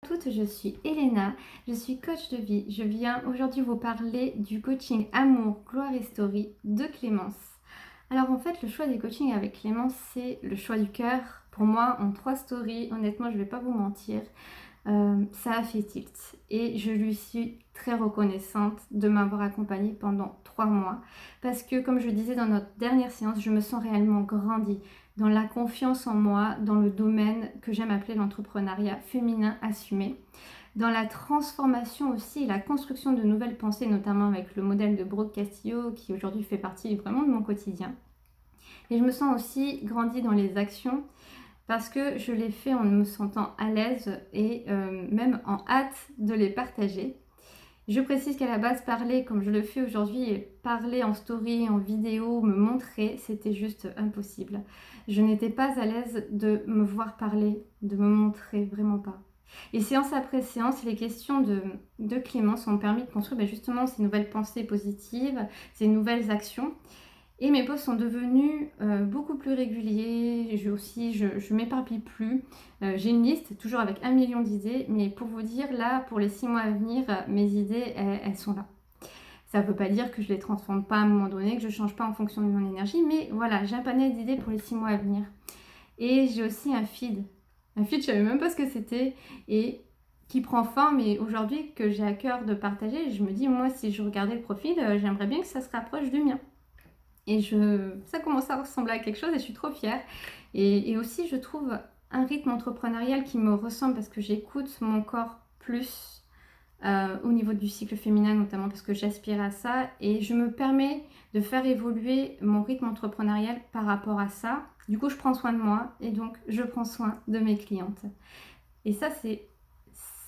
Bonjour à toutes, je suis Elena, je suis coach de vie. Je viens aujourd'hui vous parler du coaching Amour, Gloire et Story de Clémence. Alors en fait, le choix des coachings avec Clémence, c'est le choix du cœur. Pour moi, en 3 stories, honnêtement, je ne vais pas vous mentir, ça a fait tilt. Et je lui suis très reconnaissante de m'avoir accompagnée pendant 3 mois. Parce que, comme je disais dans notre dernière séance, je me sens réellement grandie dans la confiance en moi, dans le domaine que j'aime appeler l'entrepreneuriat féminin assumé, dans la transformation aussi et la construction de nouvelles pensées, notamment avec le modèle de Brooke Castillo qui aujourd'hui fait partie vraiment de mon quotidien. Et je me sens aussi grandie dans les actions parce que je l'ai fait en me sentant à l'aise et même en hâte de les partager. Je précise qu'à la base, parler comme je le fais aujourd'hui, parler en story, en vidéo, me montrer, c'était juste impossible. Je n'étais pas à l'aise de me voir parler, de me montrer, vraiment pas. Et séance après séance, les questions de Clémence ont permis de construire justement ces nouvelles pensées positives, ces nouvelles actions. Et mes posts sont devenus beaucoup plus réguliers. Je m'éparpille plus. J'ai une liste, toujours avec 1 million d'idées. Mais pour vous dire, là, pour les 6 mois à venir, mes idées, elles sont là. Ça ne veut pas dire que je ne les transforme pas à un moment donné, que je ne change pas en fonction de mon énergie. Mais voilà, j'ai un panier d'idées pour les 6 mois à venir. Et j'ai aussi un feed. Un feed, je ne savais même pas ce que c'était. Et qui prend forme. Et aujourd'hui, que j'ai à cœur de partager, je me dis, moi, si je regardais le profil, j'aimerais bien que ça se rapproche du mien. Et ça commence à ressembler à quelque chose et je suis trop fière. Et aussi, je trouve un rythme entrepreneurial qui me ressemble parce que j'écoute mon corps plus au niveau du cycle féminin, notamment parce que j'aspire à ça. Et je me permets de faire évoluer mon rythme entrepreneurial par rapport à ça. Du coup, je prends soin de moi et donc je prends soin de mes clientes. Et ça, c'est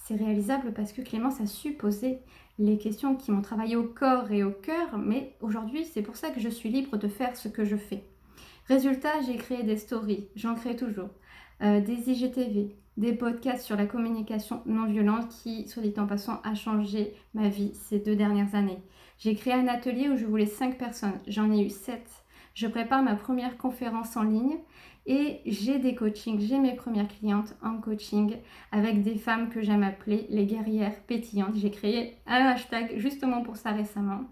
réalisable parce que Clémence a su poser les questions qui m'ont travaillé au corps et au cœur, mais aujourd'hui, c'est pour ça que je suis libre de faire ce que je fais. Résultat, j'ai créé des stories, j'en crée toujours, des IGTV, des podcasts sur la communication non violente qui, soit dit en passant, a changé ma vie ces 2 dernières années. J'ai créé un atelier où je voulais 5 personnes, j'en ai eu 7. Je prépare ma première conférence en ligne et j'ai des coachings, j'ai mes premières clientes en coaching avec des femmes que j'aime appeler les guerrières pétillantes. J'ai créé un hashtag justement pour ça récemment.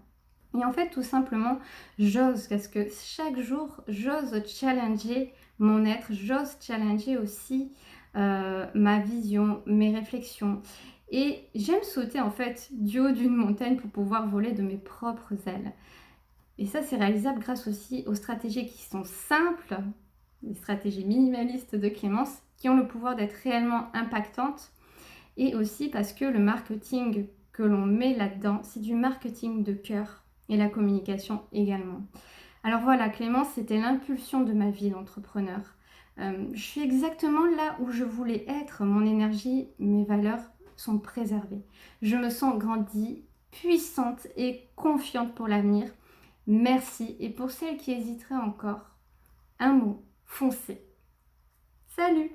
Et en fait, tout simplement, j'ose, parce que chaque jour, j'ose challenger mon être, j'ose challenger aussi ma vision, mes réflexions. Et j'aime sauter en fait du haut d'une montagne pour pouvoir voler de mes propres ailes. Et ça, c'est réalisable grâce aussi aux stratégies qui sont simples, les stratégies minimalistes de Clémence, qui ont le pouvoir d'être réellement impactantes. Et aussi parce que le marketing que l'on met là-dedans, c'est du marketing de cœur et la communication également. Alors voilà, Clémence, c'était l'impulsion de ma vie d'entrepreneur. Je suis exactement là où je voulais être. Mon énergie, mes valeurs sont préservées. Je me sens grandie, puissante et confiante pour l'avenir. Merci. Et pour celles qui hésiteraient encore, un mot, foncez. Salut!